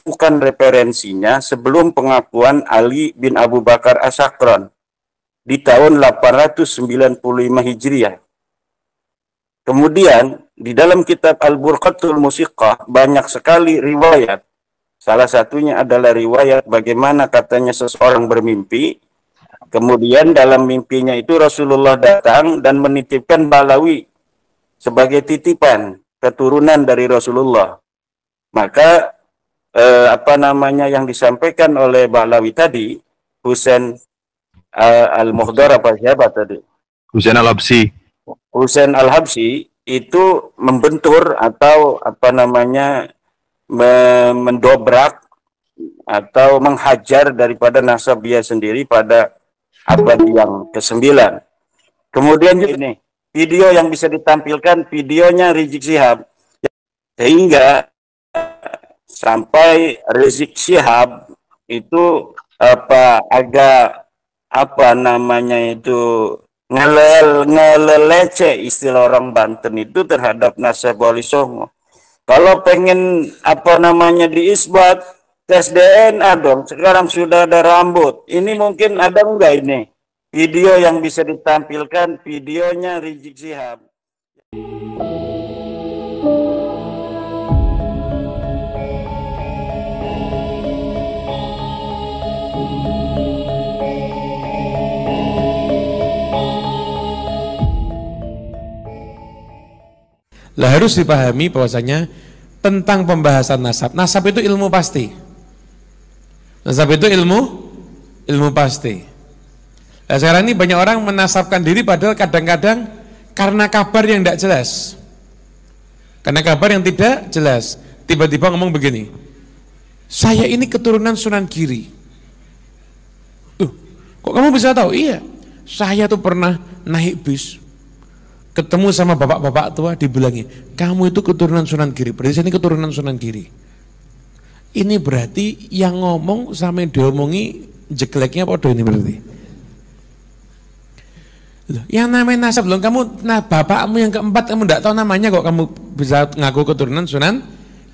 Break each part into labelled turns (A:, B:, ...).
A: bukan referensinya sebelum pengakuan Ali bin Abu Bakar As-Sakran di tahun 895 Hijriah. Kemudian di dalam kitab Al-Burqatul Musiqah banyak sekali riwayat. Salah satunya adalah riwayat bagaimana katanya seseorang bermimpi. Kemudian dalam mimpinya itu Rasulullah datang dan menitipkan Balawi sebagai titipan keturunan dari Rasulullah. Maka yang disampaikan oleh Balawi tadi, Husain Al-Muhdar apa siapa tadi?
B: Husain Al-Habsyi.
A: Husain Al-Habsyi itu membentur atau mendobrak atau menghajar daripada nasabiyah sendiri pada abad yang ke-9. Kemudian ini video yang bisa ditampilkan, videonya Rizik Syihab, sehingga sampai Rizik Syihab itu ngelelece istilah orang Banten itu terhadap nasab Wali Songo. Kalau pengen diisbat, tes DNA dong. Sekarang sudah ada rambut. Ini mungkin ada enggak ini video yang bisa ditampilkan, videonya Rizik Syihab.
C: Lah harus dipahami bahwasanya tentang pembahasan nasab. Nasab itu ilmu pasti. Nasab itu ilmu pasti. Nah, sekarang ini banyak orang menasabkan diri padahal kadang-kadang karena kabar yang tidak jelas. Karena kabar yang tidak jelas, tiba-tiba ngomong begini, saya ini keturunan Sunan Giri. Kok kamu bisa tahu? Iya, saya tuh pernah naik bis, ketemu sama bapak-bapak tua, dibilangi, kamu itu keturunan Sunan Giri, berarti saya ini keturunan Sunan Giri. Ini berarti yang ngomong sama yang diomongi jegleknya podo ini berarti. Loh, yang namanya nasab loh, kamu, bapakmu yang keempat kamu tidak tahu namanya kok kamu bisa ngaku keturunan Sunan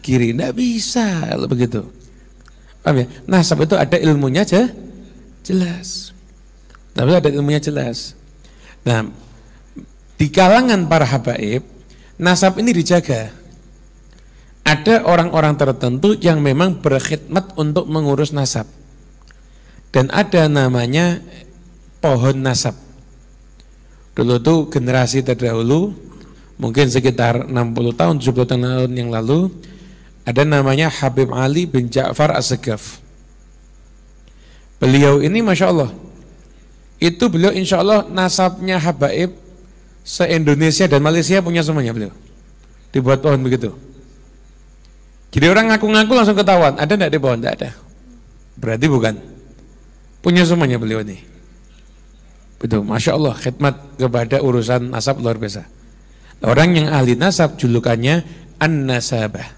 C: Giri? Tidak bisa kalau begitu. Paham ya? Nasab itu ada ilmunya aja jelas. Tapi ada ilmunya jelas. Nah, di kalangan para habaib, nasab ini dijaga. Ada orang-orang tertentu yang memang berkhidmat untuk mengurus nasab. Dan ada namanya pohon nasab. Dulu tuh generasi terdahulu, mungkin sekitar 60 tahun, 70 tahun yang lalu, ada namanya Habib Ali bin Ja'far As-Segaf. Beliau ini Masya Allah, itu beliau insya Allah nasabnya habaib se-Indonesia dan Malaysia punya semuanya beliau. Dibuat pohon begitu. Jadi orang ngaku-ngaku langsung ketahuan, ada enggak di pohon? Enggak ada. Berarti bukan. Punya semuanya beliau ini. Betul, Masya Allah, khidmat kepada urusan nasab luar biasa. Orang yang ahli nasab julukannya An-Nasabah.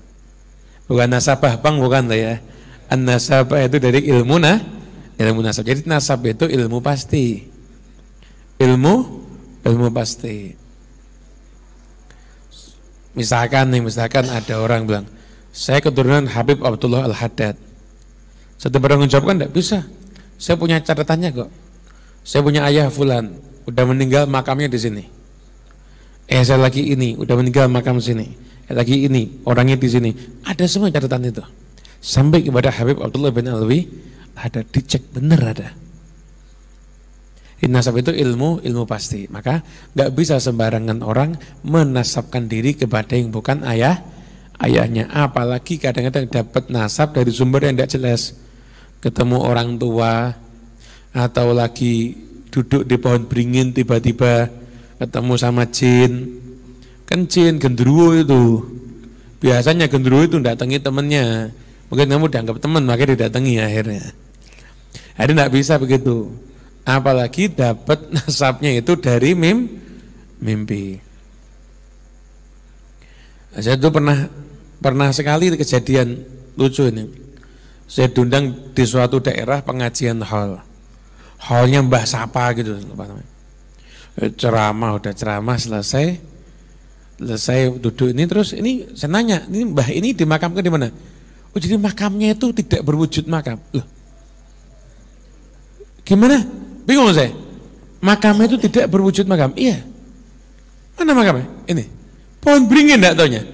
C: Bukan nasabah bang, bukan lah ya. An-Nasabah itu dari ilmu nasab. Jadi nasab itu ilmu pasti. Ilmu pasti. Misalkan ada orang bilang, saya keturunan Habib Abdullah Al-Haddad. Saya bertanggung jawab kan tidak bisa. Saya punya catatannya kok. Saya punya ayah fulan, udah meninggal makamnya di sini. Saya lagi ini, udah meninggal makam sini. Lagi ini, orangnya di sini. Ada semua catatan itu. Sampai kepada Habib Abdullah bin Alwi, ada dicek benar ada. Nasab itu ilmu pasti. Maka nggak bisa sembarangan orang menasabkan diri kepada yang bukan ayahnya. Apalagi kadang-kadang dapat nasab dari sumber yang tidak jelas. Ketemu orang tua, atau lagi duduk di pohon beringin tiba-tiba ketemu sama jin. Kan jin genderuwo itu. Biasanya genderuwo itu datangi temannya. Mungkin kamu dianggap teman makanya didatangi akhirnya. Jadi tidak bisa begitu. Apalagi dapat nasabnya itu dari mimpi. Saya itu pernah sekali kejadian lucu ini. Saya diundang di suatu daerah pengajian hall. Hallnya Mbah Sapa gitu, udah ceramah selesai duduk ini terus ini saya nanya, ini Mbah ini dimakamkan di mana? Oh jadi makamnya itu tidak berwujud makam. Loh, gimana? Bingung saya. Makamnya itu tidak berwujud makam. Iya. Mana makamnya? Ini. Pohon beringin enggak taunya?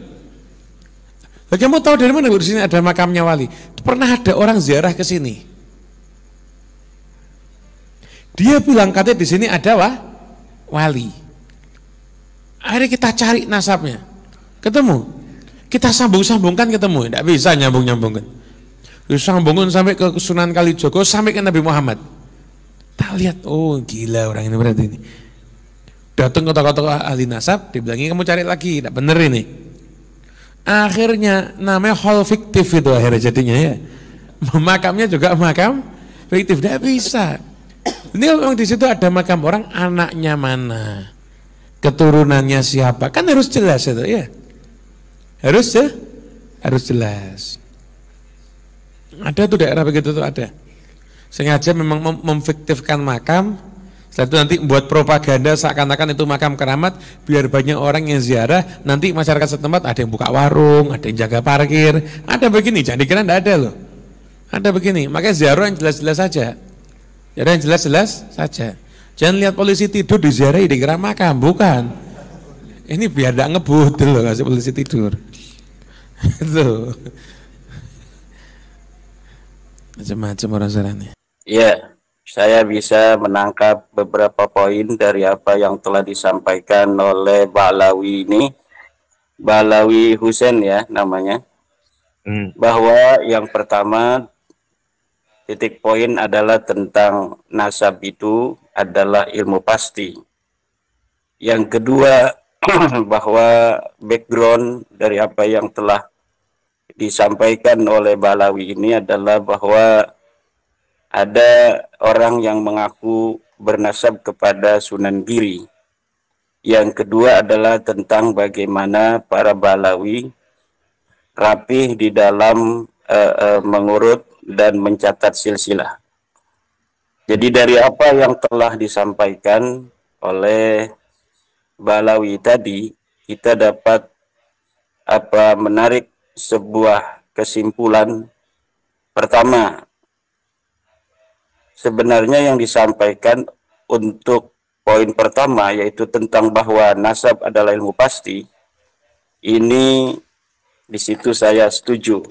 C: Lah kamu tahu dari mana di sini ada makamnya wali? Pernah ada orang ziarah ke sini. Dia bilang katanya di sini ada wali. Akhirnya kita cari nasabnya. Ketemu. Kita sambung-sambungkan ketemu, tidak bisa nyambung-nyambungkan. Sambungkan sampai ke Sunan Kalijogo, sampai ke Nabi Muhammad. Tak lihat, oh gila orang ini berarti ini. Datang ke tokoh-tokoh ahli nasab, dibilangi kamu cari lagi, tidak benar ini. Akhirnya namanya hal fiktif itu akhirnya jadinya ya. Makamnya juga makam fiktif, tidak bisa. Ini kalau di situ ada makam orang, anaknya mana, keturunannya siapa, kan harus jelas itu ya. Harus jelas. Ada tuh daerah begitu tuh ada. Sengaja memang memfiktifkan makam, setelah itu nanti buat propaganda seakan-akan itu makam keramat, biar banyak orang yang ziarah, nanti masyarakat setempat ada yang buka warung, ada yang jaga parkir, ada begini, jangan dikira enggak ada loh. Ada begini, makanya ziarah yang jelas-jelas saja. Ziarah yang jelas-jelas saja. Jangan lihat polisi tidur di ziarah dikira makam, bukan. Ini biar tidak ngebut loh kasih polisi tidur. Itu. Macam-macam orang sarane.
A: Ya, saya bisa menangkap beberapa poin dari apa yang telah disampaikan oleh Ba'lawi ini. Ba'lawi Husain ya namanya. Bahwa yang pertama titik poin adalah tentang nasab itu adalah ilmu pasti. Yang kedua bahwa background dari apa yang telah disampaikan oleh Ba'lawi ini adalah bahwa ada orang yang mengaku bernasab kepada Sunan Giri. Yang kedua adalah tentang bagaimana para Ba'lawi rapih di dalam mengurut dan mencatat silsilah. Jadi dari apa yang telah disampaikan oleh Ba'lawi tadi, kita dapat menarik sebuah kesimpulan. Pertama, sebenarnya yang disampaikan untuk poin pertama, yaitu tentang bahwa nasab adalah ilmu pasti, ini di situ saya setuju.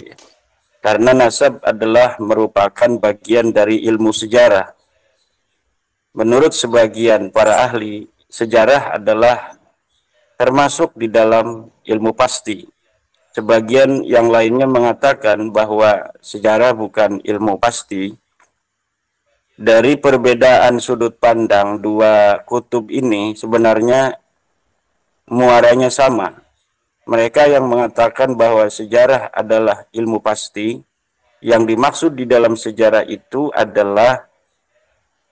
A: Karena nasab adalah merupakan bagian dari ilmu sejarah. Menurut sebagian para ahli, sejarah adalah termasuk di dalam ilmu pasti. Sebagian yang lainnya mengatakan bahwa sejarah bukan ilmu pasti. Dari perbedaan sudut pandang dua kutub ini sebenarnya muaranya sama. Mereka yang mengatakan bahwa sejarah adalah ilmu pasti, yang dimaksud di dalam sejarah itu adalah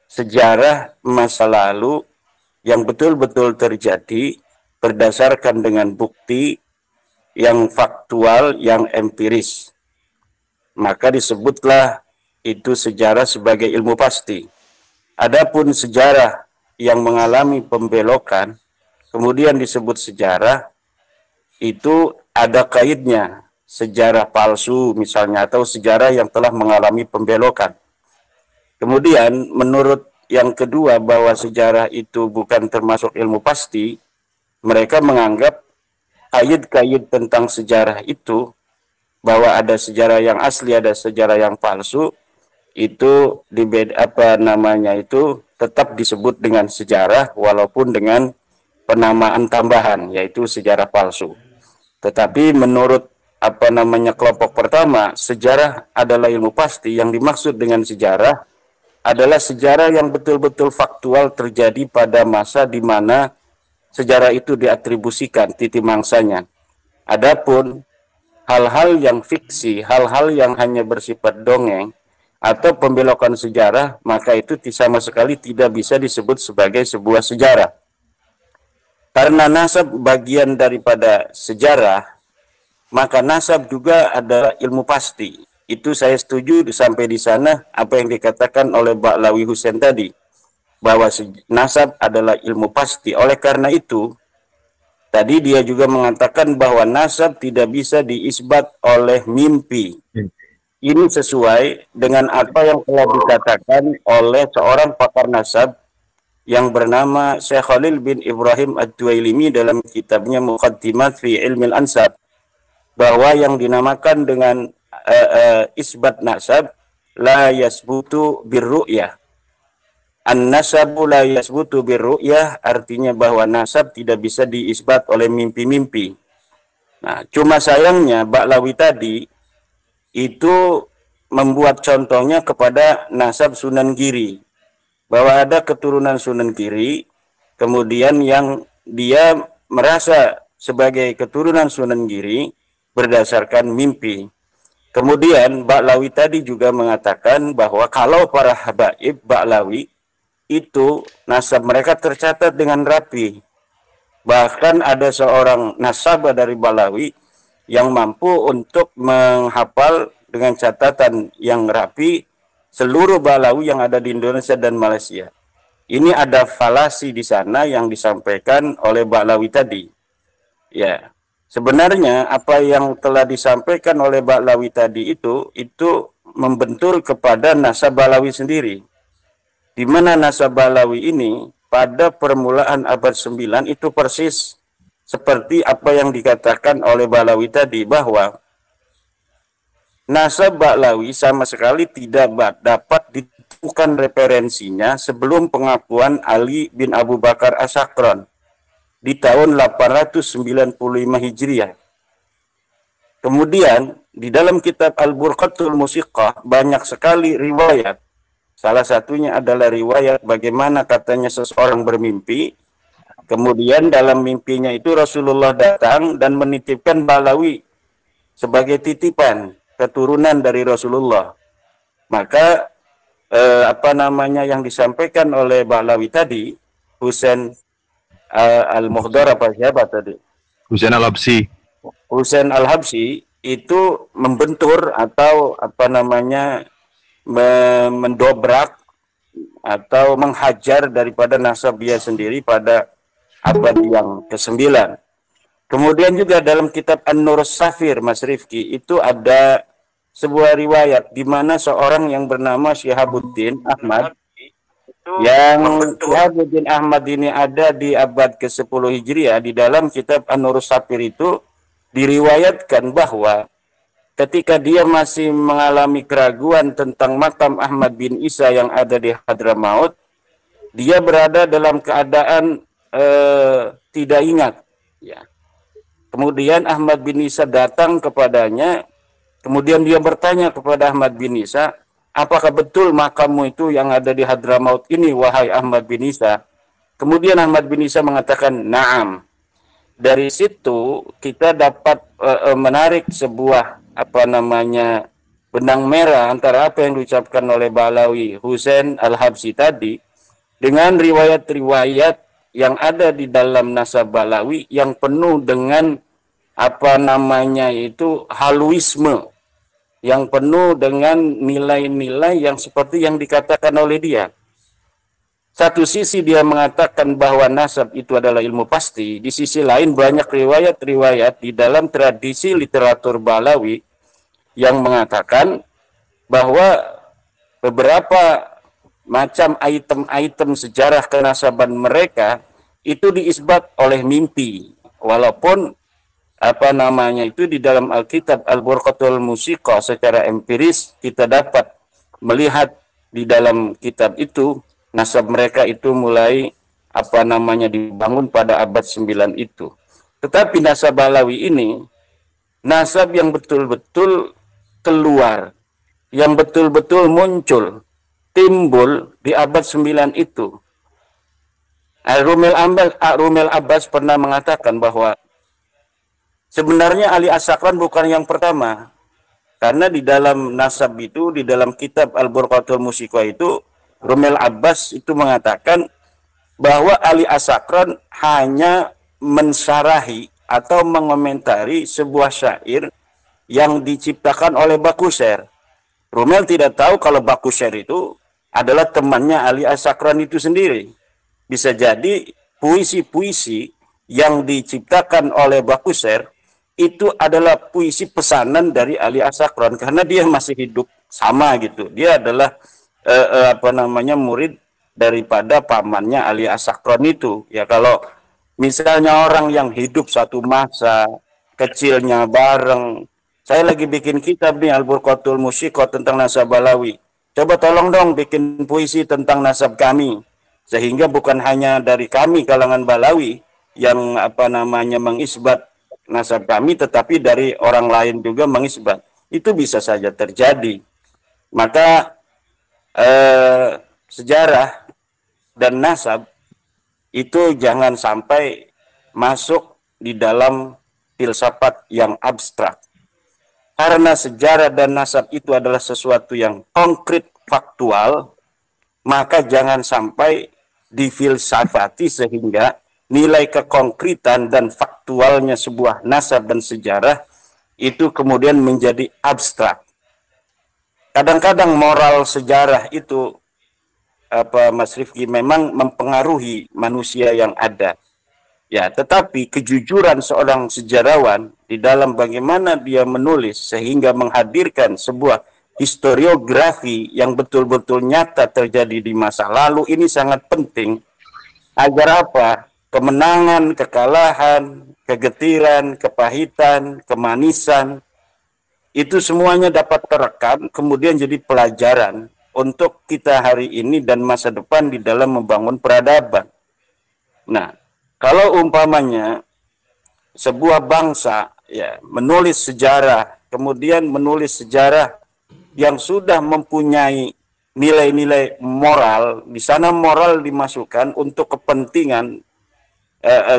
A: sejarah masa lalu yang betul-betul terjadi berdasarkan dengan bukti yang faktual, yang empiris. Maka disebutlah itu sejarah sebagai ilmu pasti. Adapun sejarah yang mengalami pembelokan, kemudian disebut sejarah, itu ada kaidnya. Sejarah palsu misalnya, atau sejarah yang telah mengalami pembelokan. Kemudian menurut yang kedua bahwa sejarah itu bukan termasuk ilmu pasti, mereka menganggap kaid-kaid tentang sejarah itu, bahwa ada sejarah yang asli, ada sejarah yang palsu, itu tetap disebut dengan sejarah walaupun dengan penamaan tambahan, yaitu sejarah palsu. Tetapi menurut kelompok pertama, sejarah adalah ilmu pasti. Yang dimaksud dengan sejarah adalah sejarah yang betul-betul faktual terjadi pada masa di mana sejarah itu diatribusikan titik mangsanya. Adapun hal-hal yang fiksi, hal-hal yang hanya bersifat dongeng atau pembelokan sejarah, maka itu sama sekali tidak bisa disebut sebagai sebuah sejarah. Karena nasab bagian daripada sejarah, maka nasab juga adalah ilmu pasti. Itu saya setuju sampai di sana apa yang dikatakan oleh Ba'lawi Husain tadi, bahwa nasab adalah ilmu pasti. Oleh karena itu, Tadi dia juga mengatakan bahwa nasab tidak bisa diisbat oleh mimpi. Ini sesuai dengan apa yang telah dikatakan oleh seorang pakar nasab yang bernama Syekh Khalil bin Ibrahim Ad-Duwailimi dalam kitabnya Muqaddimat fi Ilmil Ansab, bahwa yang dinamakan dengan isbat nasab la yasbutu birru'yah. An-nasabu la yasbutu birru'yah artinya bahwa nasab tidak bisa diisbat oleh mimpi-mimpi. Nah, cuma sayangnya Ba'lawi tadi itu membuat contohnya kepada nasab Sunan Giri, bahwa ada keturunan Sunan Giri kemudian yang dia merasa sebagai keturunan Sunan Giri berdasarkan mimpi. Kemudian Ba'lawi tadi juga mengatakan bahwa kalau para habaib Ba'lawi itu nasab mereka tercatat dengan rapi. Bahkan ada seorang nasabah dari Ba'lawi yang mampu untuk menghafal dengan catatan yang rapi seluruh Ba'lawi yang ada di Indonesia dan Malaysia. Ini ada falasi di sana yang disampaikan oleh Ba'lawi tadi. Ya, sebenarnya apa yang telah disampaikan oleh Ba'lawi tadi itu membentur kepada nasab Ba'lawi sendiri. Di mana nasab Ba'lawi ini pada permulaan abad 9 itu persis seperti apa yang dikatakan oleh Ba'lawi tadi, bahwa nasab Ba'lawi sama sekali tidak dapat ditemukan referensinya sebelum pengakuan Ali bin Abu Bakar As-Sakran di tahun 895 Hijriah. Kemudian di dalam kitab Al-Burqatul Musiqqah banyak sekali riwayat. Salah satunya adalah riwayat bagaimana katanya seseorang bermimpi. Kemudian dalam mimpinya itu Rasulullah datang dan menitipkan Ba'lawi sebagai titipan keturunan dari Rasulullah. Maka yang disampaikan oleh Ba'lawi tadi, Husain Al-Muhdar apa siapa tadi?
B: Husain Al-Habsyi.
A: Husain Al-Habsyi itu membentur atau mendobrak atau menghajar daripada nasab dia sendiri pada abad yang ke-9. Kemudian juga dalam kitab An-Nur Safir, Mas Rifki, itu ada sebuah riwayat di mana seorang yang bernama Syihabuddin Ahmad, yang Syihabuddin Ahmad ini ada di abad ke-10 Hijriah. Di dalam kitab An-Nur Safir itu diriwayatkan bahwa ketika dia masih mengalami keraguan tentang makam Ahmad bin Isa yang ada di Hadramaut, dia berada dalam keadaan tidak ingat. Ya. Kemudian Ahmad bin Isa datang kepadanya, kemudian dia bertanya kepada Ahmad bin Isa, apakah betul makammu itu yang ada di Hadramaut ini, wahai Ahmad bin Isa? Kemudian Ahmad bin Isa mengatakan, na'am. Dari situ kita dapat menarik sebuah benang merah antara apa yang diucapkan oleh Ba'lawi Husain Al-Habsyi tadi dengan riwayat-riwayat yang ada di dalam nasab Ba'lawi yang penuh dengan haluisme, yang penuh dengan nilai-nilai yang seperti yang dikatakan oleh dia. Satu sisi dia mengatakan bahwa nasab itu adalah ilmu pasti, di sisi lain banyak riwayat-riwayat di dalam tradisi literatur Ba'lawi yang mengatakan bahwa beberapa macam item-item sejarah kenasaban mereka itu diisbat oleh mimpi, walaupun itu di dalam Alkitab Al-Burqatul Musiqqah secara empiris kita dapat melihat di dalam kitab itu nasab mereka itu mulai dibangun pada abad 9 itu. Tetapi nasab Ba'lawi ini nasab yang betul-betul keluar, yang betul-betul muncul, timbul di abad 9 itu. Rumel Abbas pernah mengatakan bahwa sebenarnya Ali As-Sakran bukan yang pertama. Karena di dalam nasab itu, di dalam kitab Al-Burqatul Musiqqah itu, Rumel Abbas itu mengatakan bahwa Ali As-Sakran hanya mensyarahi atau mengomentari sebuah syair yang diciptakan oleh Bakusher. Rumel tidak tahu kalau Bakusher itu adalah temannya Ali As-Sakran itu sendiri. Bisa jadi puisi-puisi yang diciptakan oleh Bakuser itu adalah puisi pesanan dari Ali Asakron, karena dia masih hidup sama gitu. Dia adalah apa namanya, murid daripada pamannya Ali Asakron itu. Ya kalau misalnya orang yang hidup satu masa kecilnya bareng, saya lagi bikin kitab nih Al-Burqatul Musyikah tentang nasab Balawi. Coba tolong dong bikin puisi tentang nasab kami, sehingga bukan hanya dari kami kalangan Balawi yang apa namanya mengisbat nasab kami, tetapi dari orang lain juga mengisbat. Itu bisa saja terjadi. Maka sejarah dan nasab itu jangan sampai masuk di dalam filsafat yang abstrak. Karena sejarah dan nasab itu adalah sesuatu yang konkret, faktual, maka jangan sampai difilsafati sehingga nilai kekonkretan dan faktualnya sebuah nasab dan sejarah itu kemudian menjadi abstrak. Kadang-kadang moral sejarah itu, apa Mas Rifki, memang mempengaruhi manusia yang ada. Ya, tetapi kejujuran seorang sejarawan di dalam bagaimana dia menulis sehingga menghadirkan sebuah historiografi yang betul-betul nyata terjadi di masa lalu ini sangat penting agar apa? Kemenangan, kekalahan, kegetiran, kepahitan, kemanisan itu semuanya dapat terekam kemudian jadi pelajaran untuk kita hari ini dan masa depan di dalam membangun peradaban. Nah, kalau umpamanya sebuah bangsa ya menulis sejarah, kemudian menulis sejarah yang sudah mempunyai nilai-nilai moral, di sana moral dimasukkan untuk kepentingan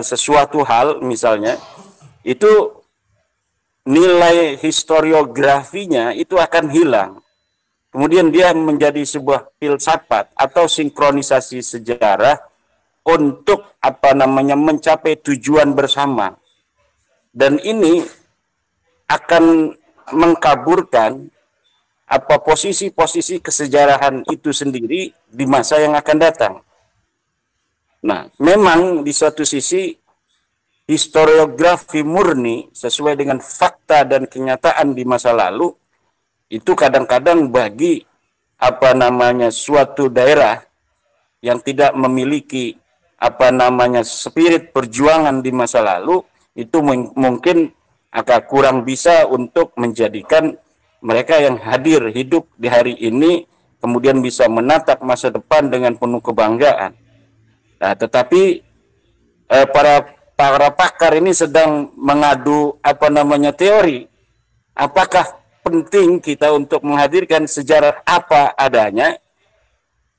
A: sesuatu hal misalnya, itu nilai historiografinya itu akan hilang. Kemudian dia menjadi sebuah filsafat atau sinkronisasi sejarah untuk apa namanya mencapai tujuan bersama, dan ini akan mengkaburkan apa posisi-posisi kesejarahan itu sendiri di masa yang akan datang. Nah, memang di suatu sisi historiografi murni sesuai dengan fakta dan kenyataan di masa lalu itu kadang-kadang bagi apa namanya suatu daerah yang tidak memiliki apa namanya spirit perjuangan di masa lalu itu mungkin agak kurang bisa untuk menjadikan mereka yang hadir hidup di hari ini kemudian bisa menatap masa depan dengan penuh kebanggaan. Nah, tetapi para pakar ini sedang mengadu apa namanya teori. Apakah penting kita untuk menghadirkan sejarah apa adanya,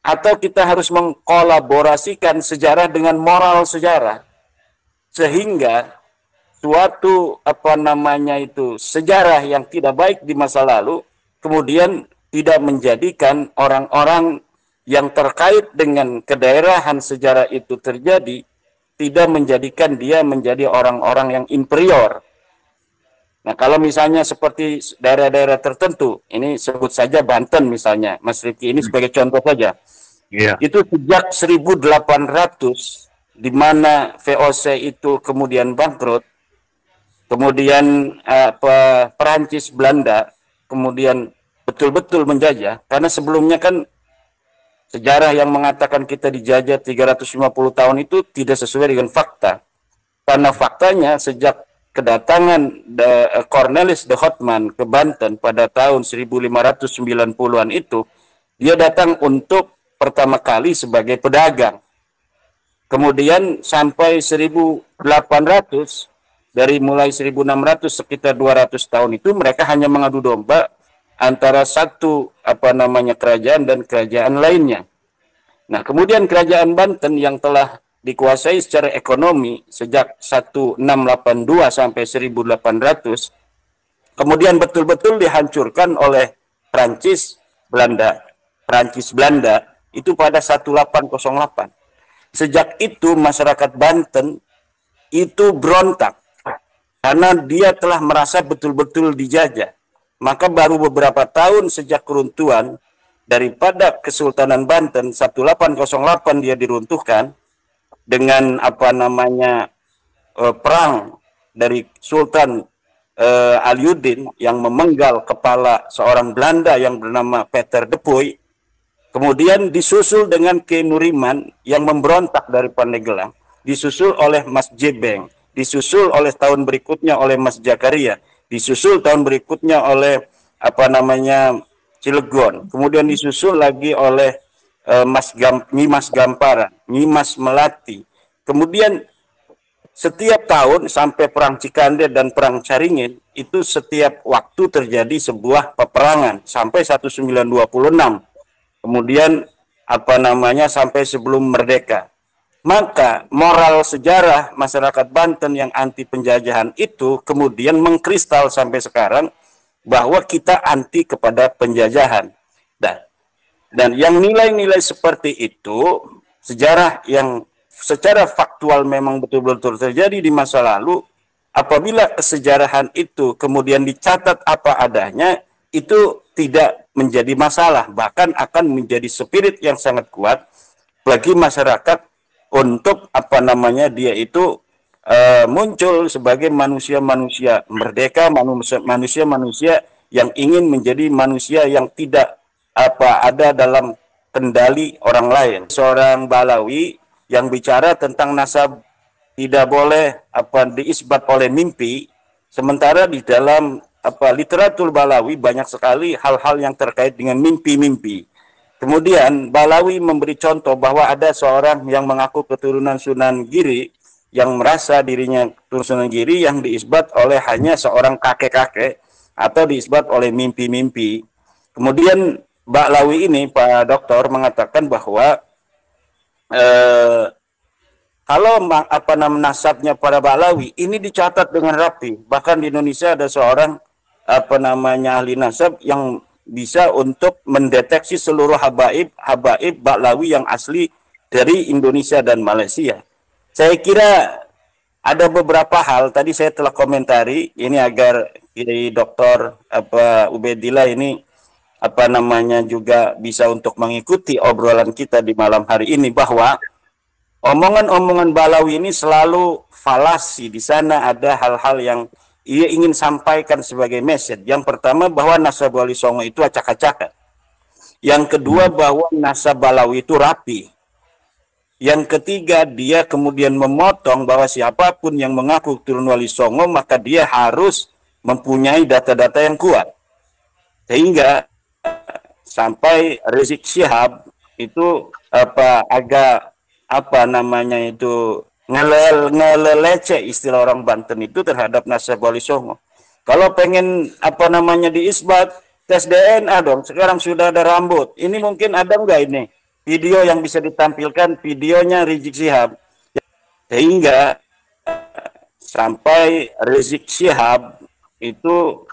A: atau kita harus mengkolaborasikan sejarah dengan moral sejarah sehingga suatu apa namanya itu sejarah yang tidak baik di masa lalu kemudian tidak menjadikan orang-orang yang terkait dengan kedaerahan sejarah itu terjadi, tidak menjadikan dia menjadi orang-orang yang inferior. Nah, kalau misalnya seperti daerah-daerah tertentu, ini sebut saja Banten misalnya, Mas Rifki, ini sebagai contoh saja. Yeah. Itu sejak 1800, di mana VOC itu kemudian bangkrut, kemudian Perancis, Belanda, kemudian betul-betul menjajah, karena sebelumnya kan sejarah yang mengatakan kita dijajah 350 tahun itu tidak sesuai dengan fakta. Karena faktanya sejak kedatangan Cornelis de Houtman ke Banten pada tahun 1590-an itu, dia datang untuk pertama kali sebagai pedagang. Kemudian sampai 1800, dari mulai 1600 sekitar 200 tahun itu mereka hanya mengadu domba antara satu apa namanya kerajaan dan kerajaan lainnya. Nah, kemudian kerajaan Banten yang telah dikuasai secara ekonomi sejak 1682 sampai 1800, kemudian betul-betul dihancurkan oleh Prancis Belanda itu pada 1808. Sejak itu masyarakat Banten itu berontak karena dia telah merasa betul-betul dijajah. Maka baru beberapa tahun sejak keruntuhan daripada Kesultanan Banten 1808 dia diruntuhkan dengan apa namanya perang dari Sultan Alyuddin yang memenggal kepala seorang Belanda yang bernama Peter de Puy, kemudian disusul dengan Ki Nuriman yang memberontak dari Pandeglang, disusul oleh Mas Jebeng, disusul oleh tahun berikutnya oleh Mas Jakaria, disusul tahun berikutnya oleh Cilegon, kemudian disusul lagi oleh Nyimas Gampara, Nyimas Melati. Kemudian setiap tahun sampai Perang Cikande dan Perang Caringin, itu setiap waktu terjadi sebuah peperangan sampai 1926. Kemudian sampai sebelum merdeka. Maka moral sejarah masyarakat Banten yang anti penjajahan itu kemudian mengkristal sampai sekarang bahwa kita anti kepada penjajahan. Dan yang nilai-nilai seperti itu, sejarah yang secara faktual memang betul-betul terjadi di masa lalu, apabila kesejarahan itu kemudian dicatat apa adanya, itu tidak menjadi masalah, bahkan akan menjadi spirit yang sangat kuat bagi masyarakat untuk dia itu muncul sebagai manusia-manusia merdeka, manusia-manusia yang ingin menjadi manusia yang tidak ada dalam kendali orang lain. Seorang Balawi yang bicara tentang nasab tidak boleh diisbat oleh mimpi, sementara di dalam literatur Balawi banyak sekali hal-hal yang terkait dengan mimpi-mimpi. Kemudian Balawi memberi contoh bahwa ada seorang yang mengaku keturunan Sunan Giri yang merasa dirinya keturunan Sunan Giri yang diisbat oleh hanya seorang kakek-kakek atau diisbat oleh mimpi-mimpi. Kemudian Balawi ini, Pak Doktor, mengatakan bahwa kalau nasabnya para Balawi ini dicatat dengan rapi. Bahkan di Indonesia ada seorang ahli nasab yang bisa untuk mendeteksi seluruh habaib Balawi yang asli dari Indonesia dan Malaysia. Saya kira ada beberapa hal tadi saya telah komentari ini agar Dr. Ubedillah ini juga bisa untuk mengikuti obrolan kita di malam hari ini, bahwa omongan-omongan Balawi ini selalu falasi. Di sana ada hal-hal yang ia ingin sampaikan sebagai message. Yang pertama bahwa nasab Wali Songo itu acak-acakan. Yang kedua bahwa nasab Balawi itu rapi. Yang ketiga dia kemudian memotong bahwa siapapun yang mengaku turun Wali Songo maka dia harus mempunyai data-data yang kuat. Sehingga sampai Rizik Syihab itu ngelelece istilah orang Banten itu terhadap nasab Wali Songo. Kalau pengen diisbat, tes DNA dong. Sekarang sudah ada rambut. Ini mungkin ada enggak ini video yang bisa ditampilkan, videonya Rizik Syihab, sehingga sampai Rizik Syihab itu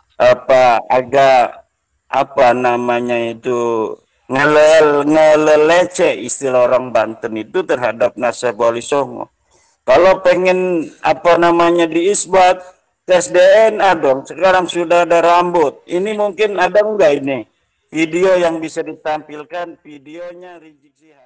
A: ngelelece istilah orang Banten itu terhadap nasab Wali Songo. Kalau pengen diisbat, tes DNA dong. Sekarang sudah ada rambut. Ini mungkin ada enggak ini video yang bisa ditampilkan, videonya Rizik Syihab.